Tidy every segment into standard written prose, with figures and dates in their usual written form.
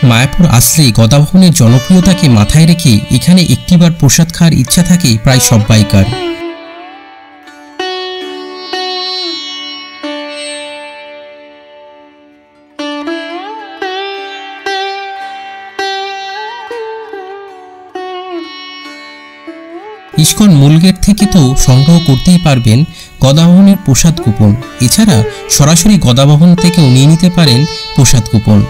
মায়াপুর আসলে গদাভবনের জনপ্রিয়তাকে মাথায় রেখে এখানে একটিবার প্রসাদ খাওয়ার ইচ্ছা থাকে প্রায় সব্বাইকার। ইস্কন মূল গেট থেকে তো সংগ্রহ করতেই পারবেন গদাভবনের প্রসাদ কুপন। এছাড়া সরাসরি গদাভবন থেকেও নিয়ে নিতে পারেন প্রসাদ কুপন।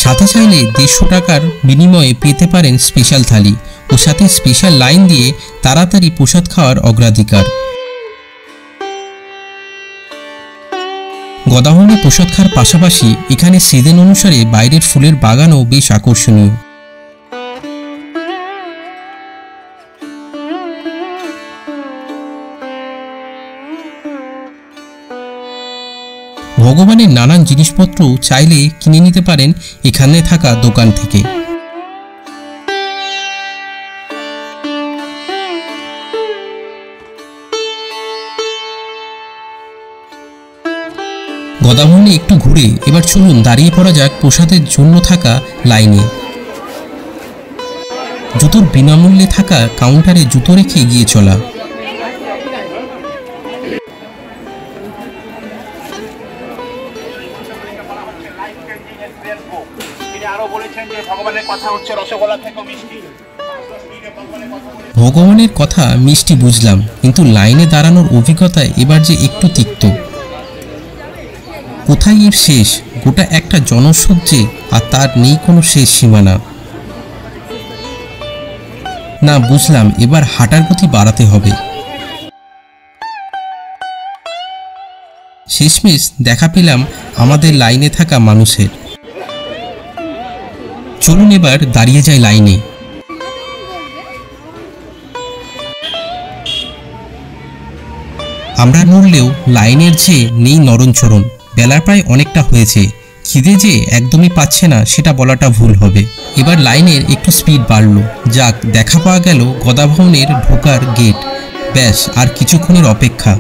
সাথে চাইলে 150 টাকার বিনিময়ে পেতে পারেন স্পেশাল থালি ও সাথে স্পেশাল লাইন দিয়ে তাড়াতাড়ি প্রসাদ খাওয়ার অগ্রাধিকার। গদাভবনে প্রসাদ খাওয়ার পাশাপাশি এখানে সিজন অনুসারে বাইরের ফুলের বাগানও বেশ আকর্ষণীয়। ভগবানের নানান জিনিসপত্র চাইলে কিনে নিতে পারেন এখানে থাকা দোকান থেকে। গদাভবনে একটু ঘুরে এবার চলুন দাঁড়িয়ে পড়া যাক প্রসাদের জন্য থাকা লাইনে। জুতোর বিনামূল্যে থাকা কাউন্টারে জুতো রেখে এগিয়ে চলা। ভগবানের কথা মিষ্টি বুঝলাম, কিন্তু লাইনে দাঁড়ানোর অভিজ্ঞতা এবার যে একটু তিক্ত। কোথায় এর শেষ? গোটা একটা জনসজ্জে, আর তার নেই কোনো শেষ সীমানা। না, বুঝলাম এবার হাঁটার গতি বাড়াতে হবে। শেষমেশ দেখা পেলাম আমাদের লাইনে থাকা মানুষের। চলুন এবার দাঁড়িয়ে যাই লাইনে। আমরা নড়লেও লাইনের যে নেই নরণচরণ। বেলা প্রায় অনেকটা হয়েছে, খিদে যে একদমই পাচ্ছে না সেটা বলাটা ভুল হবে। এবার লাইনের একটু স্পিড বাড়লো। যাক, দেখা পাওয়া গেল গদাভবনের ঢোকার গেট। ব্যাস, আর কিছুক্ষণের অপেক্ষা।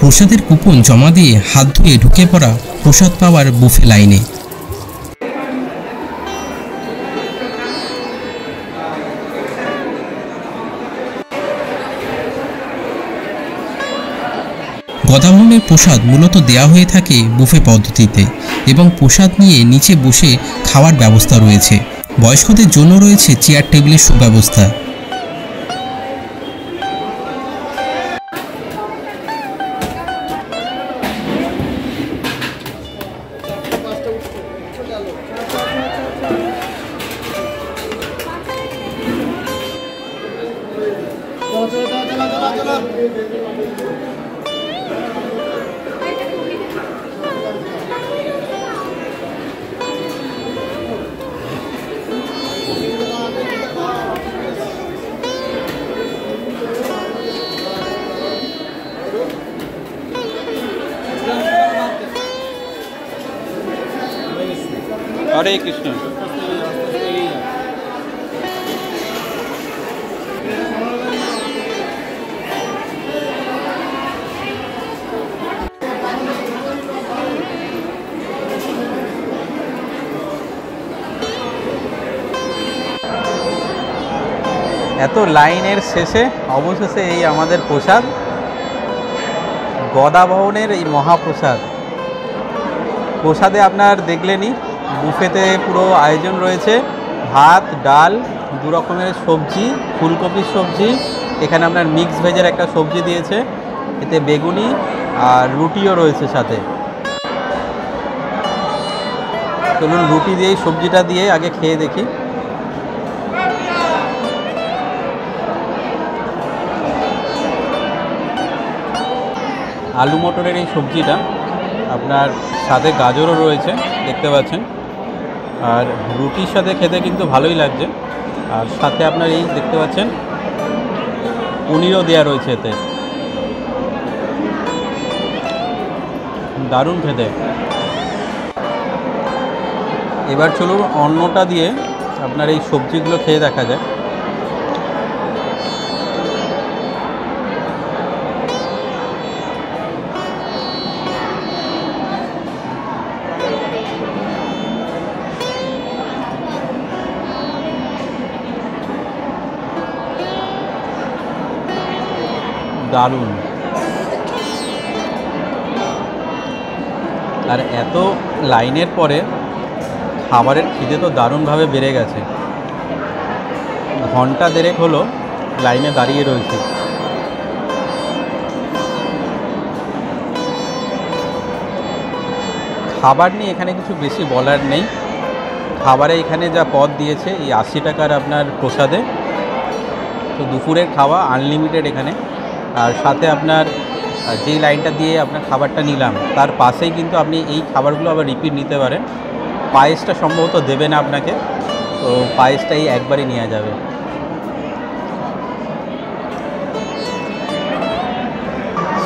প্রসাদের কুপন জমা দিয়ে হাত ধুয়ে ঢুকে পড়া প্রসাদ পাওয়ার বুফে লাইনে। গদাভবনের প্রসাদ মূলত দেয়া হয়ে থাকে বুফে পদ্ধতিতে, এবং প্রসাদ নিয়ে নিচে বসে খাওয়ার ব্যবস্থা রয়েছে। বয়স্কদের জন্য রয়েছে চেয়ার টেবিলের সুব্যবস্থা। হরে কৃষ্ণ। এত লাইনের শেষে অবশেষে এই আমাদের প্রসাদ, গদাভবনের এই মহাপ্রসাদ। প্রসাদে আপনার দেখলেনই বুফেতে পুরো আয়োজন রয়েছে। ভাত, ডাল, 2 রকমের সবজি, ফুলকপির সবজি, এখানে আপনার মিক্স ভেজের একটা সবজি দিয়েছে, এতে বেগুনি আর রুটিও রয়েছে সাথে। চলুন রুটি দিয়ে সবজিটা দিয়ে আগে খেয়ে দেখি। আলু মটরের এই সবজিটা আপনার সাথে গাজরও রয়েছে দেখতে পাচ্ছেন, আর রুটির সাথে খেতে কিন্তু ভালোই লাগছে। আর সাথে আপনার এই দেখতে পাচ্ছেন পনিরও দেওয়া রয়েছে এতে, দারুণ খেতে। এবার চলুন অন্নটা দিয়ে আপনার এই সবজিগুলো খেয়ে দেখা যায়। দারুণ। আর এত লাইনের পরে খাবারের খিদে তো দারুণভাবে বেড়ে গেছে। ঘন্টা দেড়েক হলো লাইনে দাঁড়িয়ে রয়েছে। খাবার নিয়ে এখানে কিছু বেশি বলার নেই। খাবারে এখানে যা পদ দিয়েছে এই 80 টাকার আপনার প্রসাদে, তো দুপুরের খাওয়া আনলিমিটেড এখানে। আর সাথে আপনার যেই লাইনটা দিয়ে আপনার খাবারটা নিলাম তার পাশেই কিন্তু আপনি এই খাবারগুলো আবার রিপিট নিতে পারেন। পায়েসটা সম্ভবত দেবে না আপনাকে, তো পায়েসটাই একবারই নেওয়া যাবে।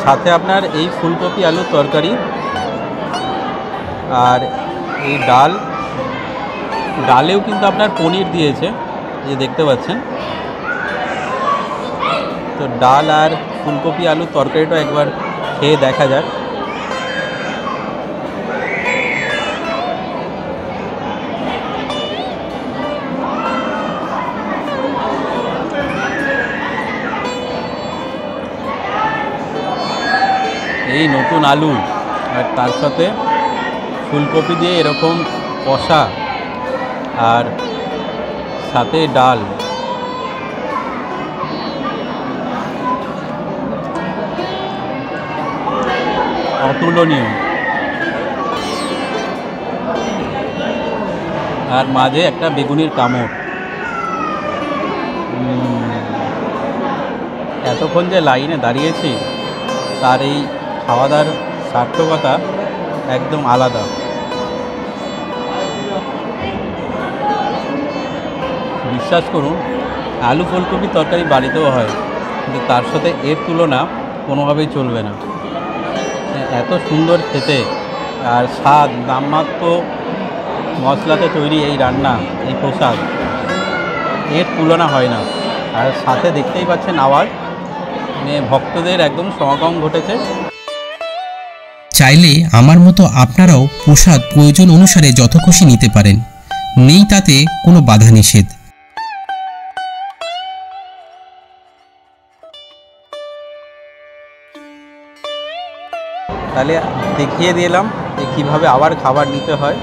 সাথে আপনার এই ফুলকপি আলুর তরকারি আর এই ডালেও কিন্তু আপনার পনির দিয়েছে, যে দেখতে পাচ্ছেন। তো ডাল আর ফুলকপি আলুর তরকারিটা একবার খেয়ে দেখা যাক। এই নতুন আলু আর তার সাথে ফুলকপি দিয়ে এরকম কষা আর সাথে ডাল, অতুলনীয়। আর মাঝে একটা বেগুনির কামড়। এতক্ষণ যে লাইনে দাঁড়িয়েছি তার এই খাওয়া দাওয়ার সার্থকতা একদম আলাদা। বিশ্বাস করুন, আলু ফুলকপি তরকারি বাড়িতেও হয়, কিন্তু তার সাথে এর তুলনা কোনোভাবেই চলবে না। এত সুন্দর খেতে আর স্বাদ, নামমাত্র মশলাতে তৈরি এই রান্না, এই প্রসাদ, এর তুলনা হয় না। আর সাথে দেখতেই পাচ্ছেন আওয়াজ, ভক্তদের একদম সমাগম ঘটেছে। চাইলে আমার মতো আপনারাও প্রসাদ প্রয়োজন অনুসারে যত খুশি নিতে পারেন, নেই তাতে কোনো বাধা নিষেধ। তাহলে দেখিয়ে দিলাম যে কীভাবে আবার খাবার নিতে হয়।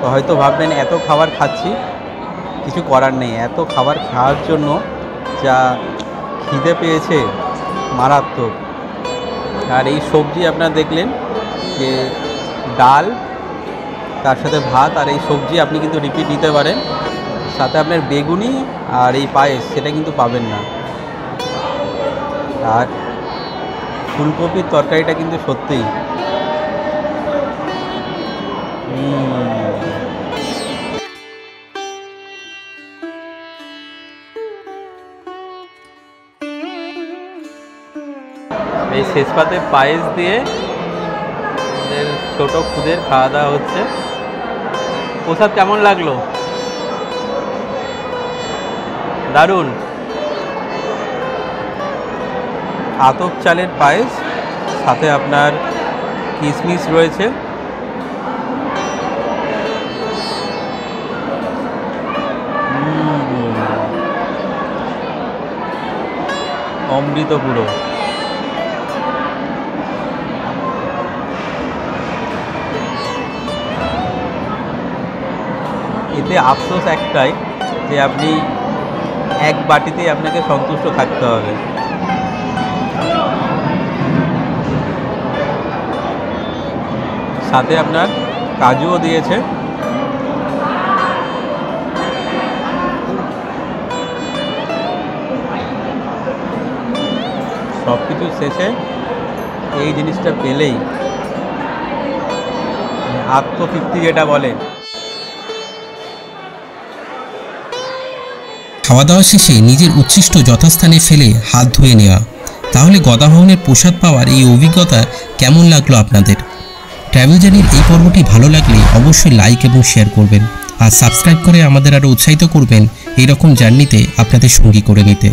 তো হয়তো ভাববেন এত খাবার খাচ্ছি, কিছু করার নেই। এত খাবার খাওয়ার জন্য যা খিদে পেয়েছে মারাত্মক। আর এই সবজি আপনারা দেখলেন যে ডাল, তার সাথে ভাত আর এই সবজি আপনি কিন্তু রিপিট নিতে পারেন। সাথে আপনার বেগুনি আর এই পায়েস সেটা কিন্তু পাবেন না। আর ফুলকপির তরকারিটা কিন্তু সত্যিই এই শেষ পাতে পায়েস দিয়ে ছোট খুদের খাওয়া দাওয়া হচ্ছে। প্রসাদ কেমন লাগলো? দারুণ। আতপ চালের পায়েস, সাথে আপনার কিশমিশ রয়েছে, অমৃত পুরো। এতে আফসোস একটাই যে আপনি এক বাটিতেই আপনাকে সন্তুষ্ট থাকতে হবে। সাথে আপনার কাজুও দিয়েছে, সব কিছু শেষে এই জিনিসটা পেলেই আত্মতৃপ্তি যেটা বলে। খাওয়া দাওয়া শেষে নিজের উচ্ছিষ্ট যথাস্থানে ফেলে হাত ধুয়ে নেওয়া। তাহলে গদা ভবনের প্রসাদ পাওয়ার এই অভিজ্ঞতা কেমন লাগলো আপনাদের? ট্রাভেল জার্নির এই পর্বটি ভালো লাগলে অবশ্যই লাইক এবং শেয়ার করবেন, আর সাবস্ক্রাইব করে আমাদের আরও উৎসাহিত করবেন এইরকম জার্নিতে আপনাদের সঙ্গী করে নিতে।